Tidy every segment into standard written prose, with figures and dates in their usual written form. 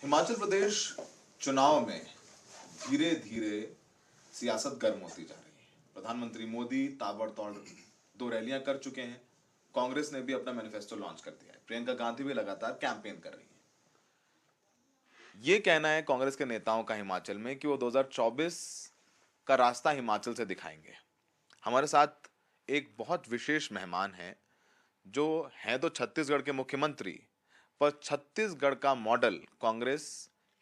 हिमाचल प्रदेश चुनाव में धीरे धीरे सियासत गर्म होती जा रही है। प्रधानमंत्री मोदी ताबड़तोड़ 2 रैलियां कर चुके हैं। कांग्रेस ने भी अपना मैनिफेस्टो लॉन्च कर दिया है। प्रियंका गांधी भी लगातार कैंपेन कर रही है। ये कहना है कांग्रेस के नेताओं का हिमाचल में कि वो 2024 का रास्ता हिमाचल से दिखाएंगे। हमारे साथ एक बहुत विशेष मेहमान है जो है तो छत्तीसगढ़ के मुख्यमंत्री, पर छत्तीसगढ़ का मॉडल कांग्रेस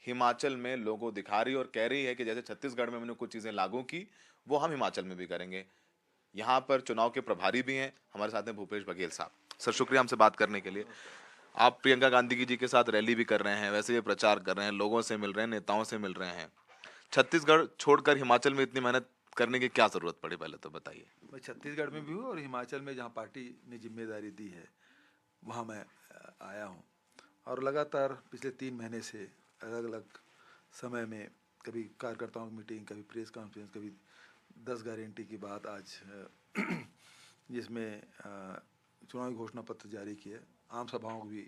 हिमाचल में लोगों को दिखा रही और कह रही है कि जैसे छत्तीसगढ़ में हमने कुछ चीजें लागू की वो हम हिमाचल में भी करेंगे। यहाँ पर चुनाव के प्रभारी भी हैं। हमारे साथ हैं भूपेश बघेल साहब। सर, शुक्रिया हमसे बात करने के लिए। आप प्रियंका गांधी जी के साथ रैली भी कर रहे हैं, वैसे ये प्रचार कर रहे हैं, लोगों से मिल रहे हैं, नेताओं से मिल रहे हैं। छत्तीसगढ़ छोड़कर हिमाचल में इतनी मेहनत करने की क्या जरूरत पड़ी, पहले तो बताइए। मैं छत्तीसगढ़ में भी हूँ और हिमाचल में जहाँ पार्टी ने जिम्मेदारी दी है वहाँ मैं आया हूँ और लगातार पिछले 3 महीने से अलग अलग समय में कभी कार्यकर्ताओं की मीटिंग, कभी प्रेस कॉन्फ्रेंस, कभी 10 गारंटी की बात आज जिसमें चुनावी घोषणा पत्र जारी किए, आम सभाओं को भी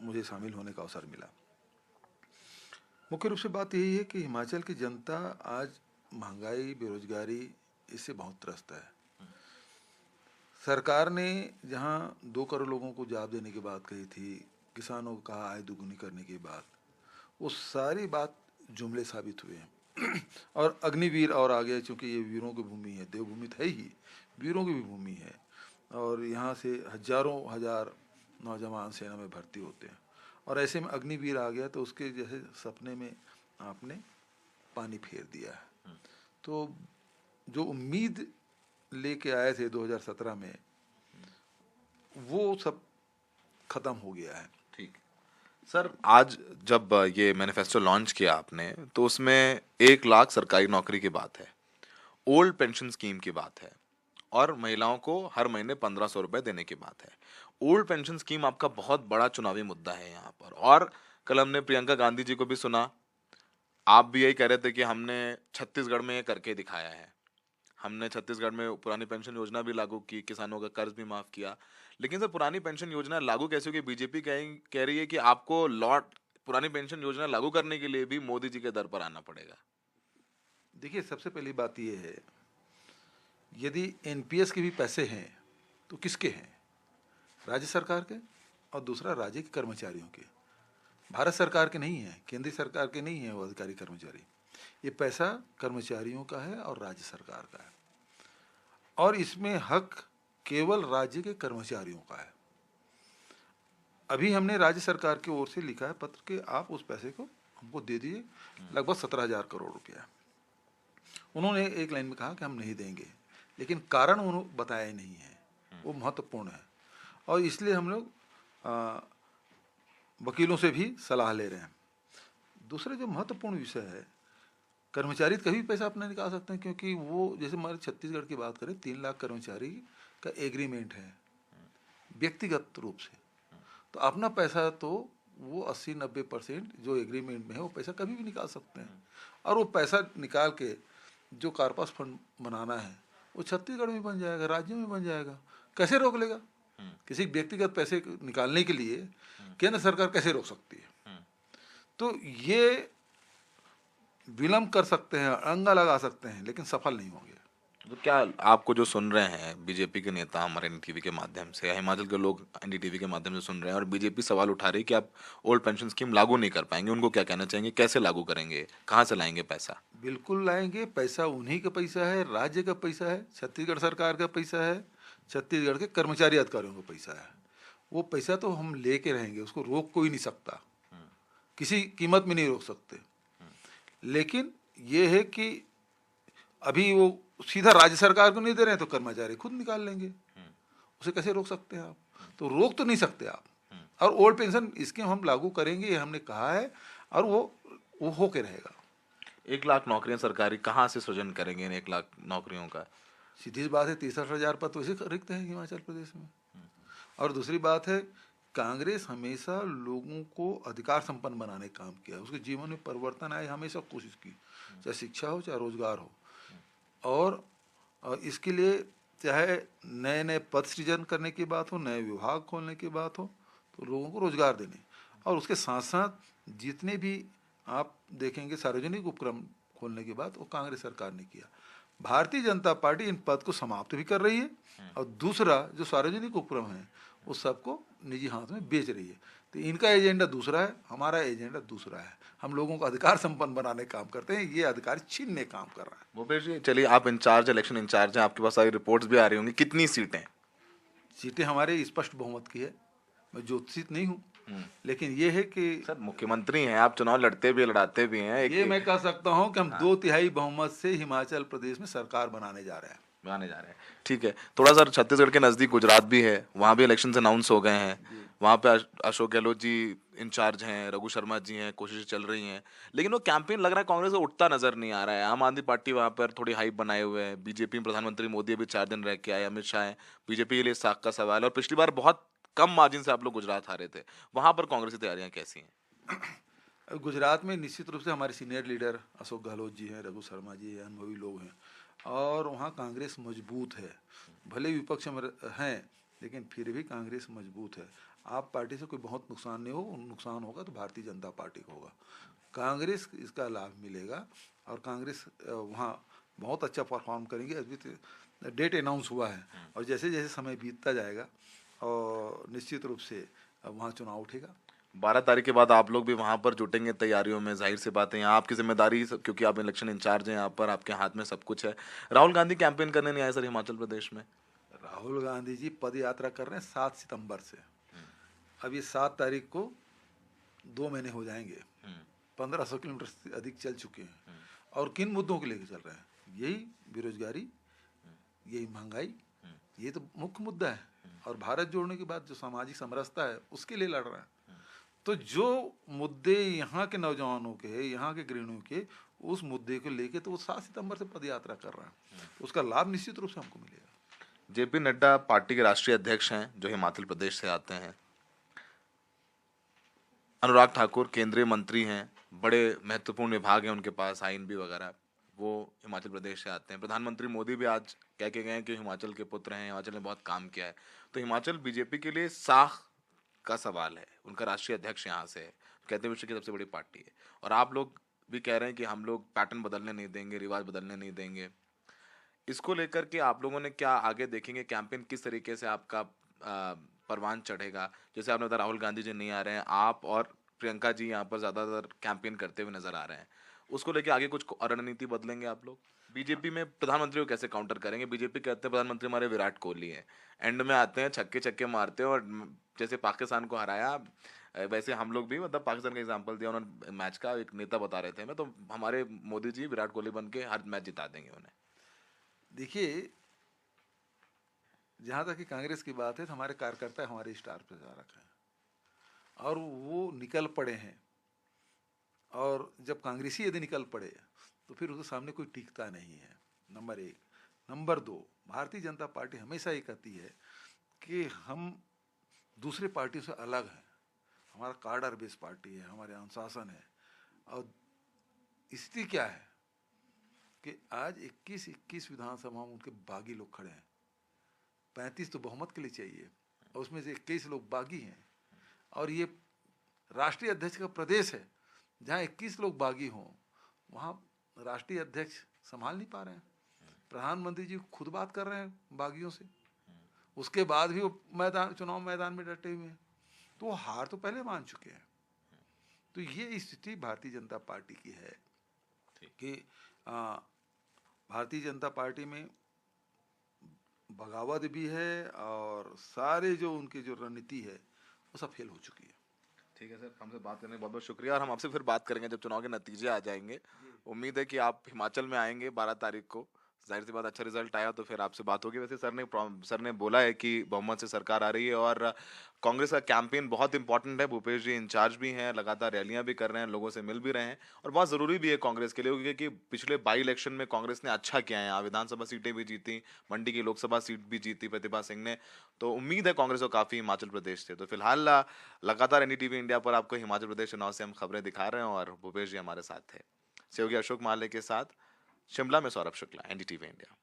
मुझे शामिल होने का अवसर मिला। मुख्य रूप से बात यही है कि हिमाचल की जनता आज महंगाई, बेरोजगारी इससे बहुत त्रस्त है। सरकार ने जहां 2 करोड़ लोगों को जॉब देने की बात कही थी, किसानों को कहा आय दुगुनी करने की बात, वो सारी बात जुमले साबित हुए हैं। और अग्निवीर और आगे, चूंकि ये वीरों की भूमि है, देवभूमि तो है ही, वीरों की भी भूमि है और यहाँ से हजारों हजार नौजवान सेना में भर्ती होते हैं और ऐसे में अग्निवीर आ गया तो उसके जैसे सपने में आपने पानी फेर दिया है। तो जो उम्मीद लेके आए थे 2017 में, वो सब खत्म हो गया है। ठीक सर, आज जब ये मैनिफेस्टो लॉन्च किया आपने तो उसमें 1 लाख सरकारी नौकरी की बात है, ओल्ड पेंशन स्कीम की बात है और महिलाओं को हर महीने 1500 रुपए देने की बात है। ओल्ड पेंशन स्कीम आपका बहुत बड़ा चुनावी मुद्दा है यहाँ पर। और कल हमने प्रियंका गांधी जी को भी सुना, आप भी यही कह रहे थे कि हमने छत्तीसगढ़ में ये करके दिखाया है। हमने छत्तीसगढ़ में पुरानी पेंशन योजना भी लागू की, किसानों का कर्ज भी माफ किया। लेकिन सर, पुरानी पेंशन योजना लागू कैसे होगी? बीजेपी कह रही है कि आपको लौट पुरानी पेंशन योजना लागू करने के लिए भी मोदी जी के दर पर आना पड़ेगा। देखिए, सबसे पहली बात यह है, यदि एनपीएस के भी पैसे हैं तो किसके हैं? राज्य सरकार के, और दूसरा राज्य के कर्मचारियों के। भारत सरकार के नहीं है, केंद्रीय सरकार के नहीं है वो अधिकारी कर्मचारी। ये पैसा कर्मचारियों का है और राज्य सरकार का है और इसमें हक केवल राज्य के कर्मचारियों का है। अभी हमने राज्य सरकार की ओर से लिखा है पत्र कि आप उस पैसे को हमको दे दीजिए, लगभग 17,000 करोड़ रुपया। उन्होंने एक लाइन में कहा कि हम नहीं देंगे, लेकिन कारण उन्होंने बताया ही नहीं है, वो महत्वपूर्ण है और इसलिए हम लोग वकीलों से भी सलाह ले रहे हैं। दूसरा जो महत्वपूर्ण विषय है, कर्मचारी कभी पैसा अपना निकाल सकते हैं, क्योंकि वो जैसे हमारे छत्तीसगढ़ की बात करें, 3 लाख कर्मचारी का एग्रीमेंट है व्यक्तिगत रूप से, तो अपना पैसा तो वो 80-90% जो एग्रीमेंट में है वो पैसा कभी भी निकाल सकते हैं और वो पैसा निकाल के जो कार्पस फंड बनाना है वो छत्तीसगढ़ में बन जाएगा, राज्य में बन जाएगा। कैसे रोक लेगा? किसी व्यक्तिगत पैसे निकालने के लिए केंद्र सरकार कैसे रोक सकती है? तो ये विलंब कर सकते हैं, अड़ंगा लगा सकते हैं, लेकिन सफल नहीं होंगे। तो क्या आपको जो सुन रहे हैं बीजेपी के नेता हमारे एनडीटीवी के माध्यम से या हिमाचल के लोग एनडीटीवी के माध्यम से सुन रहे हैं और बीजेपी सवाल उठा रही है कि आप ओल्ड पेंशन स्कीम लागू नहीं कर पाएंगे, उनको क्या कहना चाहेंगे? कैसे लागू करेंगे? कहाँ से लाएंगे पैसा? बिल्कुल लाएंगे। पैसा उन्हीं का पैसा है, राज्य का पैसा है, छत्तीसगढ़ सरकार का पैसा है, छत्तीसगढ़ के कर्मचारी अधिकारियों का पैसा है। वो पैसा तो हम लेके रहेंगे, उसको रोक कोई नहीं सकता, किसी कीमत में नहीं रोक सकते। लेकिन ये है कि अभी वो सीधा राज्य सरकार को नहीं दे रहे हैं तो कर्मचारी खुद निकाल लेंगे, उसे कैसे रोक सकते हैं आप? तो रोक तो नहीं सकते आप। और ओल्ड पेंशन स्कीम हम लागू करेंगे, ये हमने कहा है और वो होके रहेगा। 1 लाख नौकरियां सरकारी कहाँ से सृजन करेंगे इन 1 लाख नौकरियों का? सीधी सी बात है, 63,000 पद वैसे रिक्त हैं हिमाचल प्रदेश में। और दूसरी बात है, कांग्रेस हमेशा लोगों को अधिकार संपन्न बनाने का काम किया, उसके जीवन में परिवर्तन आए हमेशा कोशिश की, चाहे शिक्षा हो चाहे रोजगार हो। और इसके लिए चाहे नए नए पद सृजन करने की बात हो, नए विभाग खोलने की बात हो, तो लोगों को रोजगार देने। और उसके साथ साथ जितने भी आप देखेंगे सार्वजनिक उपक्रम खोलने के बाद वो कांग्रेस सरकार ने किया। भारतीय जनता पार्टी इन पद को समाप्त भी कर रही है और दूसरा जो सार्वजनिक उपक्रम है वो सबको निजी हाथ में बेच रही है। तो इनका एजेंडा दूसरा है, हमारा एजेंडा दूसरा है। हम लोगों को अधिकार संपन्न बनाने का काम करते हैं, ये अधिकार छीनने का काम कर रहा है। भूपेश जी चलिए, आप इंचार्ज, इलेक्शन इंचार्ज हैं, आपके पास सारी रिपोर्ट्स भी आ रही होंगी, कितनी सीटें? सीटें हमारे स्पष्ट बहुमत की है। मैं ज्योतिषित नहीं हूँ, लेकिन ये है कि सर मुख्यमंत्री हैं आप, चुनाव लड़ते भी लड़ाते भी हैं। ये मैं कह सकता हूँ कि हम 2/3 बहुमत से हिमाचल प्रदेश में सरकार बनाने जा रहे हैं। बनाने जा रहे हैं, ठीक है। थोड़ा सा छत्तीसगढ़ के नज़दीक गुजरात भी है, वहाँ भी इलेक्शन अनाउंस हो गए हैं। वहाँ पे अशोक गहलोत जी इंचार्ज हैं, रघु शर्मा जी हैं, कोशिशें चल रही हैं, लेकिन वो कैंपेन लग रहा है कांग्रेस से उठता नजर नहीं आ रहा है। आम आदमी पार्टी वहाँ पर थोड़ी हाइप बनाए हुए है, बीजेपी में प्रधानमंत्री मोदी अभी 4 दिन रह के आए, अमित शाह हैं, बीजेपी के लिए साख का सवाल है। और पिछली बार बहुत कम मार्जिन से आप लोग गुजरात हारे थे, वहाँ पर कांग्रेस की तैयारियां कैसी हैं? गुजरात में निश्चित रूप से हमारे सीनियर लीडर अशोक गहलोत जी हैं, रघु शर्मा जी हैं, अनुभवी लोग हैं और वहाँ कांग्रेस मजबूत है। भले विपक्ष में हैं लेकिन फिर भी कांग्रेस मजबूत है। आप पार्टी से कोई बहुत नुकसान नहीं हो, नुकसान होगा तो भारतीय जनता पार्टी को होगा। कांग्रेस इसका लाभ मिलेगा और कांग्रेस वहाँ बहुत अच्छा परफॉर्म करेंगे। अभी तो डेट अनाउंस हुआ है और जैसे जैसे समय बीतता जाएगा और निश्चित रूप से वहाँ चुनाव उठेगा। 12 तारीख के बाद आप लोग भी वहां पर जुटेंगे तैयारियों में, जाहिर सी बात है यहाँ आपकी जिम्मेदारी, क्योंकि आप इलेक्शन इंचार्ज हैं, यहाँ पर आपके हाथ में सब कुछ है। राहुल गांधी कैंपेन करने नहीं आए सर हिमाचल प्रदेश में? राहुल गांधी जी पद यात्रा कर रहे हैं 7 सितंबर से। अब ये 7 तारीख को 2 महीने हो जाएंगे। 1500 किलोमीटर से अधिक चल चुके हैं और किन मुद्दों को लेकर चल रहे हैं? यही बेरोजगारी, यही महंगाई, ये तो मुख्य मुद्दा है। और भारत जोड़ने के बाद जो सामाजिक समरसता है उसके लिए लड़ रहा है। तो जो मुद्दे यहाँ के नौजवानों के, यहाँ के गृहिणियों के, उस मुद्दे को लेके तो वो 7 सितंबर से पद यात्रा कर रहा है। तो उसका लाभ निश्चित रूप से हमको मिलेगा। जेपी नड्डा पार्टी के राष्ट्रीय अध्यक्ष हैं जो हिमाचल प्रदेश से आते हैं। अनुराग ठाकुर केंद्रीय मंत्री हैं, बड़े महत्वपूर्ण विभाग हैं उनके पास, आईएनबी वगैरह, वो हिमाचल प्रदेश से आते हैं। प्रधानमंत्री मोदी भी आज कह के गए हैं कि हिमाचल के पुत्र हैं, हिमाचल ने बहुत काम किया है। तो हिमाचल बीजेपी के लिए साख का सवाल है, उनका राष्ट्रीय अध्यक्ष यहाँ से है, कहते हैं विश्व की सबसे बड़ी पार्टी है। और आप लोग भी कह रहे हैं कि हम लोग पैटर्न बदलने नहीं देंगे, रिवाज बदलने नहीं देंगे। इसको लेकर के आप लोगों ने क्या आगे देखेंगे, कैंपेन किस तरीके से आपका परवान चढ़ेगा? जैसे आपने बताया राहुल गांधी जी नहीं आ रहे हैं, आप और प्रियंका जी यहाँ पर ज्यादातर कैंपेन करते हुए नजर आ रहे हैं, उसको लेके आगे कुछ रणनीति बदलेंगे आप लोग? बीजेपी में प्रधानमंत्री को कैसे काउंटर करेंगे? बीजेपी कहते हैं प्रधानमंत्री हमारे विराट कोहली हैं, एंड में आते हैं छक्के छक्के मारते हैं, और जैसे पाकिस्तान को हराया वैसे हम लोग भी, मतलब पाकिस्तान का एग्जांपल दिया उन्होंने मैच का, एक नेता बता रहे थे मैं, तो हमारे मोदी जी विराट कोहली बन के हर मैच जिता देंगे उन्हें। देखिए, जहाँ तक कि कांग्रेस की बात है तो हमारे कार्यकर्ता हमारे स्टार प्रचारक हैं और वो निकल पड़े हैं। और जब कांग्रेसी यदि निकल पड़े तो फिर उसके सामने कोई टिकता नहीं है, number 1। Number 2, Bharatiya Janata party हमेशा ये कहती है कि हम दूसरे पार्टियों से अलग हैं, हमारा कार्डर बेस पार्टी है, हमारे अनुशासन है। और स्थिति क्या है कि आज 21 विधानसभा में उनके बागी लोग खड़े हैं। 35 तो बहुमत के लिए चाहिए और उसमें से 21 लोग बागी हैं। और ये राष्ट्रीय अध्यक्ष का प्रदेश है, जहाँ 21 लोग बागी हों वहाँ राष्ट्रीय अध्यक्ष संभाल नहीं पा रहे हैं। प्रधानमंत्री जी खुद बात कर रहे हैं बागियों से, उसके बाद भी वो चुनाव मैदान में डटे हुए हैं, तो वो हार तो पहले मान चुके हैं। तो ये स्थिति भारतीय जनता पार्टी की है कि भारतीय जनता पार्टी में बगावत भी है और सारे जो उनकी जो रणनीति है वो सब फेल हो चुकी है। ठीक है सर, हमसे बात करने का बहुत बहुत शुक्रिया, और हम आपसे फिर बात करेंगे जब चुनाव के नतीजे आ जाएंगे। उम्मीद है कि आप हिमाचल में आएंगे 12 तारीख को, जाहिर सी बात अच्छा रिजल्ट आया तो फिर आपसे बात होगी। वैसे सर ने बोला है कि बहुमत से सरकार आ रही है, और कांग्रेस का कैंपेन बहुत इंपॉर्टेंट है। भूपेश जी इंचार्ज भी हैं, लगातार रैलियां भी कर रहे हैं, लोगों से मिल भी रहे हैं, और बहुत ज़रूरी भी है कांग्रेस के लिए, क्योंकि पिछले बाई इलेक्शन में कांग्रेस ने अच्छा किया है, यहाँ विधानसभा सीटें भी जीती, मंडी की लोकसभा सीट भी जीती प्रतिभा सिंह ने, तो उम्मीद है कांग्रेस को काफ़ी हिमाचल प्रदेश से। तो फिलहाल लगातार एनडीटीवी इंडिया पर आपको हिमाचल प्रदेश चुनाव से हम खबरें दिखा रहे हैं, और भूपेश जी हमारे साथ थे। सहयोगी अशोक माले के साथ शिमला में सौरभ शुक्ला, एनडीटीवी इंडिया।